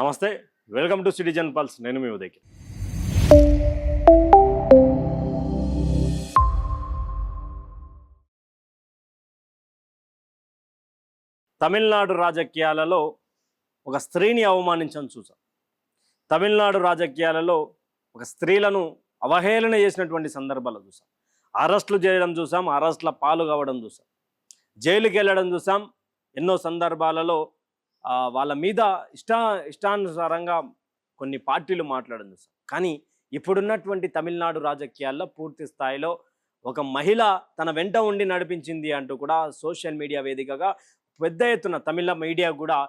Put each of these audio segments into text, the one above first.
నమస్తే, welcome to citizen pulse. నేను మీ ఉదయ్. తమిళనాడు రాజకీయాలలో ఒక స్త్రీని అవమానించడం చూసాం. తమిళనాడు రాజకీయాలలో ఒక స్త్రీలను అవహేళన చేసినటువంటి సందర్భాలు చూసాం. అరెస్టులు చేయడం చూసాం, అరెస్టుల పాలు కావడం చూసాం, జైలుకి వెళ్ళడం చూసాం. ఎన్నో సందర్భాలలో వాళ్ళ మీద ఇష్టానుసారంగా కొన్ని పార్టీలు మాట్లాడడం చూసాం. కానీ ఇప్పుడున్నటువంటి తమిళనాడు రాజకీయాల్లో పూర్తి స్థాయిలో ఒక మహిళ తన వెంట ఉండి నడిపించింది అంటూ కూడా సోషల్ మీడియా వేదికగా పెద్ద ఎత్తున తమిళ మీడియా కూడా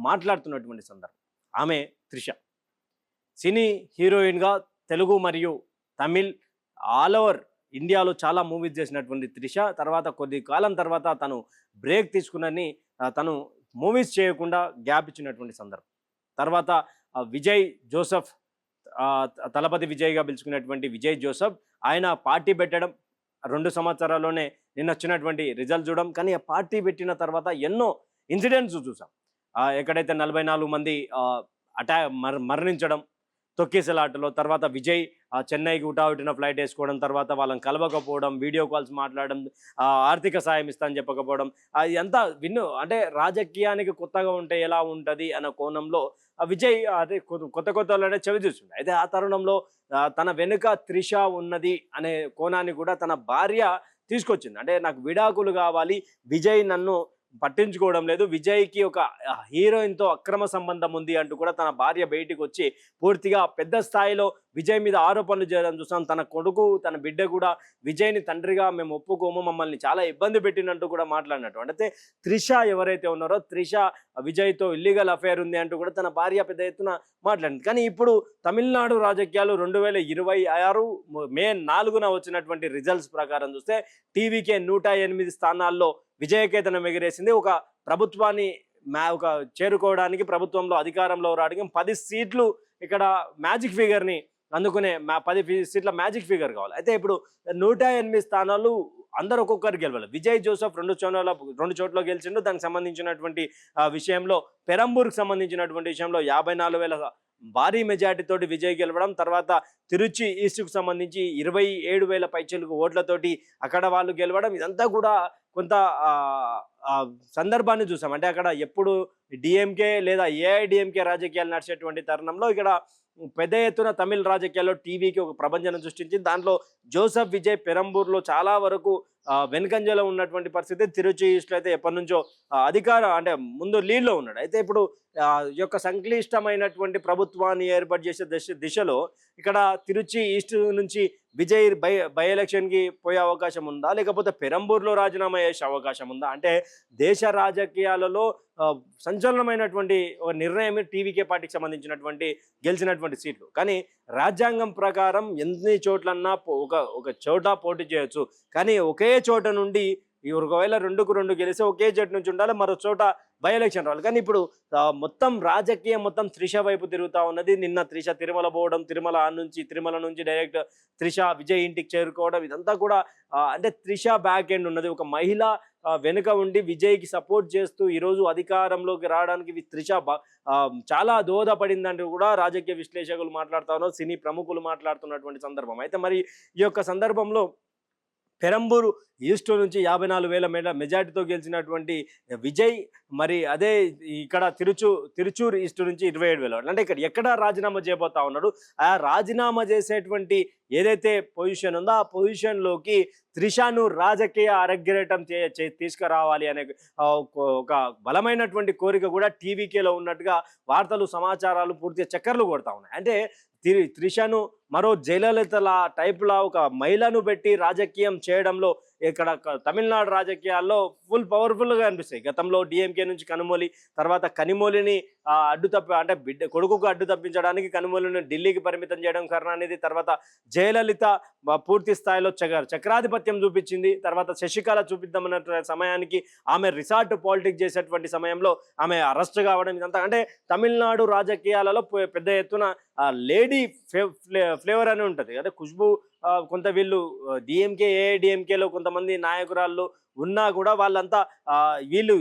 మాట్లాడుతున్నటువంటి సందర్భం. ఆమె త్రిష, సినీ హీరోయిన్గా తెలుగు మరియు తమిళ్ ఆల్ ఓవర్ ఇండియాలో చాలా మూవీస్ చేసినటువంటి త్రిష తర్వాత కొద్ది కాలం తర్వాత తను బ్రేక్ తీసుకున్నని తను మూవీస్ చేయకుండా గ్యాప్ ఇచ్చినటువంటి సందర్భం. తర్వాత విజయ్ జోసెఫ్, తలపతి విజయ్గా పిలుచుకున్నటువంటి విజయ్ జోసెఫ్, ఆయన పార్టీ పెట్టడం 2 సంవత్సరాల్లోనే నిన్న వచ్చినటువంటి రిజల్ట్ చూడడం. కానీ ఆ పార్టీ పెట్టిన తర్వాత ఎన్నో ఇన్సిడెంట్స్ చూసాం. ఎక్కడైతే 44 మంది మరణించడం తొక్కేసలాటలో, తర్వాత విజయ్ చెన్నైకి ఉటావుటిన ఫ్లైట్ వేసుకోవడం, తర్వాత వాళ్ళని కలవకపోవడం, వీడియో కాల్స్ మాట్లాడడం, ఆర్థిక సాయం ఇస్తానని చెప్పకపోవడం, ఎంత అంటే రాజకీయానికి కొత్తగా ఉంటే ఎలా ఉంటుంది అన్న కోణంలో విజయ్ అదే కొత్త వాళ్ళనే చెవి చూస్తుండే. అయితే ఆ తరుణంలో తన వెనుక త్రిష ఉన్నది అనే కోణాన్ని కూడా తన భార్య తీసుకొచ్చింది. అంటే నాకు విడాకులు కావాలి, విజయ్ నన్ను పట్టించుకోవడం లేదు, విజయ్కి ఒక హీరోయిన్తో అక్రమ సంబంధం ఉంది అంటూ కూడా తన భార్య బయటికి వచ్చి పూర్తిగా పెద్ద స్థాయిలో విజయ్ మీద ఆరోపణలు చేయడం చూసాం. తన కొడుకు, తన బిడ్డ కూడా విజయ్ని తండ్రిగా మేము ఒప్పుకోము, మమ్మల్ని చాలా ఇబ్బంది పెట్టినట్టు కూడా మాట్లాడినట్టు. అంటే త్రిష ఎవరైతే ఉన్నారో, త్రిష విజయ్తో ఇల్లీగల్ అఫైర్ ఉంది అంటూ కూడా తన భార్య పెద్ద ఎత్తున మాట్లాడింది. కానీ ఇప్పుడు తమిళనాడు రాజకీయాలు 2026 మే 4న వచ్చినటువంటి రిజల్ట్స్ ప్రకారం చూస్తే టీవీకే 108 స్థానాల్లో విజయకేతనం ఎగిరేసింది. ఒక ప్రభుత్వాన్ని చేరుకోవడానికి, ప్రభుత్వంలో అధికారంలో రావడానికి 10 సీట్లు ఇక్కడ మ్యాజిక్ ఫిగర్ని అందుకునే 10 సీట్ల మ్యాజిక్ ఫిగర్ కావాలి. అయితే ఇప్పుడు 108 స్థానాలు అందరు ఒక్కొక్కరు గెలవాలి. విజయ్ జోసెఫ్ 2 చోట్ల గెలిచిండు. దానికి సంబంధించినటువంటి విషయంలో పెరంబూర్కి సంబంధించినటువంటి విషయంలో 54,000 భారీ మెజార్టీతోటి విజయ్ గెలవడం, తర్వాత తిరుచి ఈస్ట్కు సంబంధించి 27,000 పైచిలకు ఓట్లతోటి అక్కడ వాళ్ళు గెలవడం, ఇదంతా కూడా కొంత సందర్భాన్ని చూసాం. అంటే అక్కడ ఎప్పుడు డిఎంకే లేదా ఏఐడిఎంకే రాజకీయాలు నడిచేటువంటి తరుణంలో ఇక్కడ పెద్ద ఎత్తున తమిళ రాజకీయాల్లో టీవీకి ఒక ప్రభంజనం సృష్టించింది. దాంట్లో జోసెఫ్ విజయ్ పెరంబూర్లో చాలా వరకు వెనుకంజలో ఉన్నటువంటి పరిస్థితి. తిరుచి ఈస్ట్లో అయితే ఎప్పటి నుంచో అంటే ముందు లీడ్లో ఉన్నాడు. అయితే ఇప్పుడు ఈ యొక్క సంక్లిష్టమైనటువంటి ప్రభుత్వాన్ని ఏర్పాటు చేసే దిశలో ఇక్కడ తిరుచి ఈస్ట్ నుంచి విజయ్ బై ఎలక్షన్కి పోయే అవకాశం ఉందా, లేకపోతే పెరంబూర్లో రాజీనామా చేసే అవకాశం ఉందా? అంటే దేశ రాజకీయాలలో సంచలనమైనటువంటి ఒక నిర్ణయం టీవీకే పార్టీకి సంబంధించినటువంటి గెలిచినటువంటి సీట్లు. కానీ రాజ్యాంగం ప్రకారం ఎన్ని చోట్లన్నా ఒక చోట పోటీ చేయొచ్చు. కానీ ఒకే చోట నుండి ఒకవేళ 2కు 2 గెలిస్తే ఒకే చోట నుంచి ఉండాలి, మరో చోట బై ఎలక్షన్ రావాలి. కానీ ఇప్పుడు మొత్తం రాజకీయం మొత్తం త్రిష వైపు తిరుగుతూ ఉన్నది. నిన్న త్రిష తిరుమల పోవడం, తిరుమల నుంచి డైరెక్ట్ త్రిష విజయ్ ఇంటికి చేరుకోవడం, ఇదంతా కూడా అంటే త్రిష బ్యాక్ ఎండ్ ఉన్నది. ఒక మహిళ వెనుక ఉండి విజయ్కి సపోర్ట్ చేస్తూ ఈరోజు అధికారంలోకి రావడానికి త్రిష చాలా దోహదపడిందంటూ కూడా రాజకీయ విశ్లేషకులు మాట్లాడుతూ ఉన్నారు, సినీ ప్రముఖులు మాట్లాడుతున్నటువంటి సందర్భం. అయితే మరి ఈ యొక్క సందర్భంలో పెరంబూరు ఈస్ట్ నుంచి 54,000 మెజార్టీతో గెలిచినటువంటి విజయ్, మరి అదే ఇక్కడ తిరుచూరు ఈస్ట్ నుంచి 27,000. అంటే ఎక్కడ రాజీనామా చేయబోతా ఉన్నాడు. ఆ రాజీనామా చేసేటువంటి ఏదైతే పొజిషన్ ఉందో ఆ పొజిషన్లోకి త్రిషను రాజకీయ అరగ్రేటం తీసుకురావాలి అనే ఒక బలమైనటువంటి కోరిక కూడా టీవీకేలో ఉన్నట్టుగా వార్తలు, సమాచారాలు పూర్తిగా చక్కర్లు కొడతా ఉన్నాయి. అంటే త్రిషను మరో జయలలితల టైప్లా ఒక మహిళను పెట్టి రాజకీయం చేయడంలో ఇక్కడ తమిళనాడు రాజకీయాల్లో పవర్ఫుల్గా అనిపిస్తాయి. గతంలో డిఎంకే నుంచి కనుమోలి, తర్వాత కనిమోలిని అంటే కొడుకుకు అడ్డు తప్పించడానికి కనుమోలిని ఢిల్లీకి పరిమితం చేయడం కరుణానిధి, తర్వాత జయలలిత పూర్తి స్థాయిలో చక్రాధిపత్యం చూపించింది, తర్వాత శశికళ చూపిద్దామన్న సమయానికి ఆమె రిసార్ట్ పాలిటిక్స్ చేసేటువంటి సమయంలో ఆమె అరెస్ట్ కావడం, ఇదంతా అంటే తమిళనాడు రాజకీయాలలో పెద్ద ఎత్తున లేడీ ఫ్లేవర్ అని ఉంటుంది కదా. ఖుష్బు కొంత వీళ్ళు డిఎంకే ఏఐడిఎంకేలో కొంతమంది నాయకురాళ్ళు ఉన్నా కూడా వాళ్ళంతా వీళ్ళు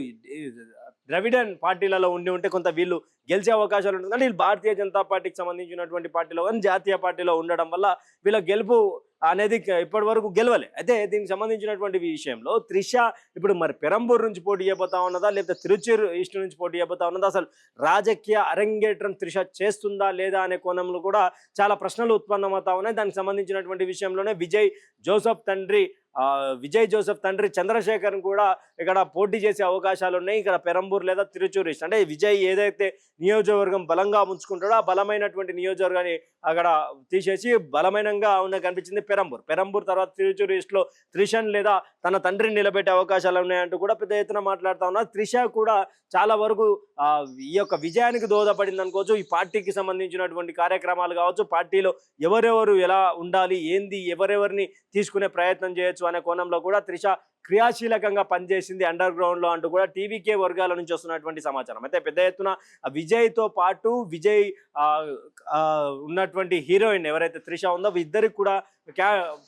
ద్రవిడన్ పార్టీలలో ఉంటే కొంత వీళ్ళు గెలిచే అవకాశాలు ఉంటుంది. కానీ వీళ్ళు భారతీయ జనతా పార్టీకి సంబంధించినటువంటి పార్టీలో కానీ జాతీయ పార్టీలో ఉండడం వల్ల వీళ్ళ గెలుపు అనేది ఇప్పటి వరకు గెలవలే. అయితే దీనికి సంబంధించినటువంటి విషయంలో త్రిష ఇప్పుడు మరి పెరంబూరు నుంచి పోటీ చేయబోతా ఉన్నదా, లేకపోతే తిరుచిర్ ఈస్ట్ నుంచి పోటీ చేయబోతా ఉన్నదా, అసలు రాజకీయ అరంగేట్రం త్రిష చేస్తుందా లేదా అనే కోణంలో కూడా చాలా ప్రశ్నలు ఉత్పన్నమవుతా ఉన్నాయి. దానికి సంబంధించినటువంటి విషయంలోనే విజయ్ జోసెఫ్ తండ్రి చంద్రశేఖర్ కూడా ఇక్కడ పోటీ చేసే అవకాశాలు ఉన్నాయి. ఇక్కడ పెరంబూర్ లేదా తిరుచూర్ ఈస్ట్ అంటే విజయ్ ఏదైతే నియోజకవర్గం బలంగా ఉంచుకుంటాడో ఆ బలమైనటువంటి నియోజకవర్గాన్ని అక్కడ తీసేసి బలమైనంగా ఉన్న కనిపించింది పెరంబూర్ తర్వాత తిరుచూర్ ఈస్ట్లో త్రిషన్ లేదా తన తండ్రిని నిలబెట్టే అవకాశాలు ఉన్నాయంటూ కూడా పెద్ద ఎత్తున మాట్లాడుతూ ఉన్నారు. త్రిష కూడా చాలా వరకు ఈ యొక్క విజయానికి దోహదపడింది అనుకోవచ్చు. ఈ పార్టీకి సంబంధించినటువంటి కార్యక్రమాలు కావచ్చు, పార్టీలో ఎవరెవరు ఎలా ఉండాలి, ఏంది, ఎవరెవరిని తీసుకునే ప్రయత్నం చేయొచ్చు అనే కోణంలో కూడా త్రిష క్రియాశీలకంగా పనిచేసింది అండర్ గ్రౌండ్ లో అంటూ కూడా టీవీకే వర్గాల నుంచి వస్తున్నటువంటి సమాచారం. అయితే పెద్ద ఎత్తున విజయ్తో పాటు విజయ్ ఉన్నటువంటి హీరోయిన్ ఎవరైతే త్రిష ఉందో ఇద్దరికి కూడా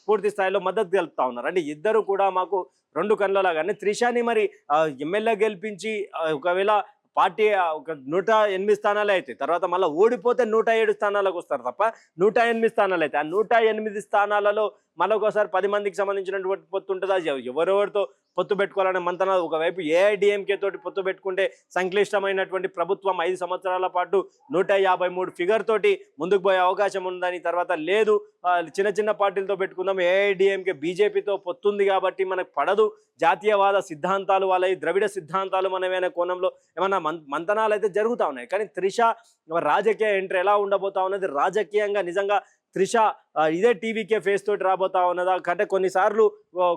పూర్తి స్థాయిలో మద్దతు తెలుపుతా ఉన్నారు. అంటే ఇద్దరు కూడా మాకు రెండు కళ్ళలాగానే త్రిషని మరి ఎమ్మెల్యే గెలిపించి ఒకవేళ పార్టీ ఒక 108 స్థానాలే అయితే తర్వాత మళ్ళీ ఓడిపోతే 107 స్థానాలకు వస్తారు తప్ప 108 స్థానాలు అయితే ఆ 108 స్థానాలలో మళ్ళొకసారి 10 మందికి సంబంధించినటువంటి పొత్తు ఉంటుందా, ఎవరెవరితో పొత్తు పెట్టుకోవాలనే మంతన ఒకవైపు ఏఐడిఎంకే తోటి పొత్తు పెట్టుకుంటే సంక్లిష్టమైనటువంటి ప్రభుత్వం 5 సంవత్సరాల పాటు 153 ఫిగర్ తోటి ముందుకు పోయే అవకాశం ఉందని, తర్వాత లేదు చిన్న పార్టీలతో పెట్టుకుందాం, ఏఐడిఎంకే బీజేపీతో పొత్తుంది కాబట్టి మనకు పడదు, జాతీయవాద సిద్ధాంతాలు వాళ్ళ ద్రవిడ సిద్ధాంతాలు మనమేనే కోణంలో ఏమన్నా మంతనాలు అయితే జరుగుతూ ఉన్నాయి. కానీ త్రిష రాజకీయ ఎంట్రీ ఎలా ఉండబోతా ఉన్నది, రాజకీయంగా నిజంగా త్రిష ఇదే టీవీకే ఫేస్ తోటి రాబోతా ఉన్నదా అంటే కొన్నిసార్లు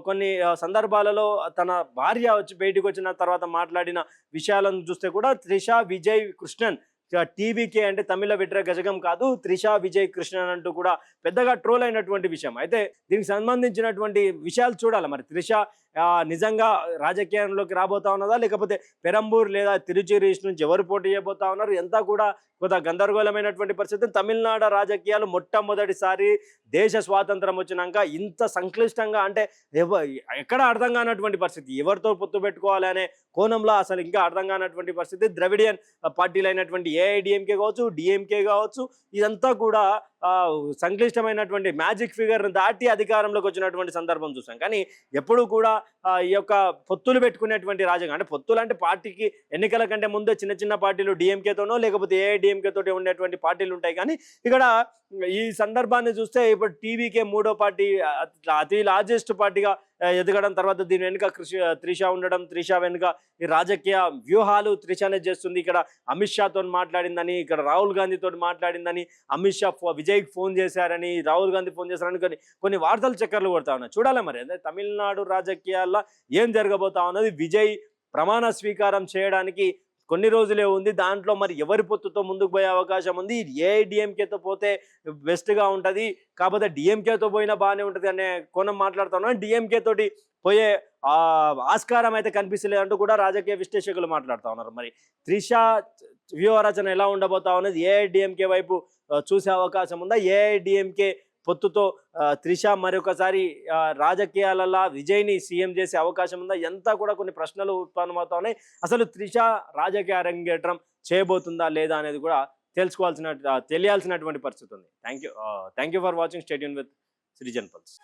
కొన్ని సందర్భాలలో తన భార్య వచ్చి బయటకు వచ్చిన తర్వాత మాట్లాడిన విషయాలను చూస్తే కూడా త్రిష విజయ్ కృష్ణన్ టీవీకే అంటే తమిళ విట్ర గజగం కాదు, త్రిష విజయ్ కృష్ణన్ అంటూ కూడా పెద్దగా ట్రోల్ అయినటువంటి విషయం. అయితే దీనికి సంబంధించినటువంటి విషయాలు చూడాలి. మరి త్రిష నిజంగా రాజకీయంలోకి రాబోతా ఉన్నదా, లేకపోతే పెరంబూర్ లేదా తిరుచిర్ ఈస్ట్ నుంచి ఎవరు పోటీ చేయబోతా ఉన్నారు, ఎంత కూడా కొంత గందరగోళమైనటువంటి పరిస్థితి. తమిళనాడు రాజకీయాలు మొట్టమొదటిసారి దేశ స్వాతంత్రం వచ్చినాక ఇంత సంక్లిష్టంగా అంటే ఎక్కడ అర్థం కానటువంటి పరిస్థితి, ఎవరితో పొత్తు పెట్టుకోవాలి అనే కోణంలో అసలు ఇంకా అర్థం కానటువంటి పరిస్థితి. ద్రవిడియన్ పార్టీలు అయినటువంటి ఏఐడిఎంకే కావచ్చు, డిఎంకే కావచ్చు, ఇదంతా కూడా సంక్లిష్టమైనటువంటి మ్యాజిక్ ఫిగర్ను దాటి అధికారంలోకి వచ్చినటువంటి సందర్భం చూసాం. కానీ ఎప్పుడు కూడా ఈ యొక్క పొత్తులు పెట్టుకునేటువంటి రాజకీయం అంటే పొత్తులు అంటే పార్టీకి ఎన్నికల కంటే ముందే చిన్న పార్టీలు డిఎంకేతోనో లేకపోతే ఏఐడిఎంకే తోటి ఉండేటువంటి పార్టీలు ఉంటాయి. కానీ ఇక్కడ ఈ సందర్భాన్ని చూస్తే ఇప్పుడు టీవీకే 3వ పార్టీ అతి లార్జెస్ట్ పార్టీగా ఎదగడం, తర్వాత దీని వెనుక త్రిష ఉండడం, త్రిష వెనుక ఈ రాజకీయ వ్యూహాలు త్రిషనే చేస్తుంది. ఇక్కడ అమిత్ షాతో మాట్లాడిందని, ఇక్కడ రాహుల్ గాంధీతో మాట్లాడిందని, అమిత్ షా విజయ్కి ఫోన్ చేశారని, రాహుల్ గాంధీ ఫోన్ చేశారని కొన్ని వార్తలు చక్కర్లు కొడతా ఉన్నాయి. చూడాలి మరి అదే తమిళనాడు రాజకీయాల్లో ఏం జరగబోతా ఉన్నది. విజయ్ ప్రమాణ స్వీకారం చేయడానికి కొన్ని రోజులే ఉంది. దాంట్లో మరి ఎవరి పొత్తుతో ముందుకు పోయే అవకాశం ఉంది, ఏఐడిఎంకేతో పోతే బెస్ట్గా ఉంటుంది, కాకపోతే డిఎంకేతో పోయినా బాగానే ఉంటుంది అనే కోణం మాట్లాడుతున్నాను. డిఎంకే తోటి పోయే ఆస్కారం అయితే కనిపిస్తలేదంటూ కూడా రాజకీయ విశ్లేషకులు మాట్లాడుతూ ఉన్నారు. మరి త్రిష వ్యూహరచన ఎలా ఉండబోతా ఉన్నది, ఏఐడిఎంకే వైపు చూసే అవకాశం ఉందా, ఏఐడిఎంకే పొత్తుతో త్రిష మరొకసారి రాజకీయాలలో విజయ్ని సీఎం చేసే అవకాశం ఉందా, ఎంత కూడా కొన్ని ప్రశ్నలు ఉత్పన్నమవుతా ఉన్నాయి. అసలు త్రిష రాజకీయ అరంగేట్రం చేయబోతుందా లేదా అనేది కూడా తెలియాల్సినటువంటి పరిస్థితి ఉంది. Thank you for watching. Stay tune with citizen pulse.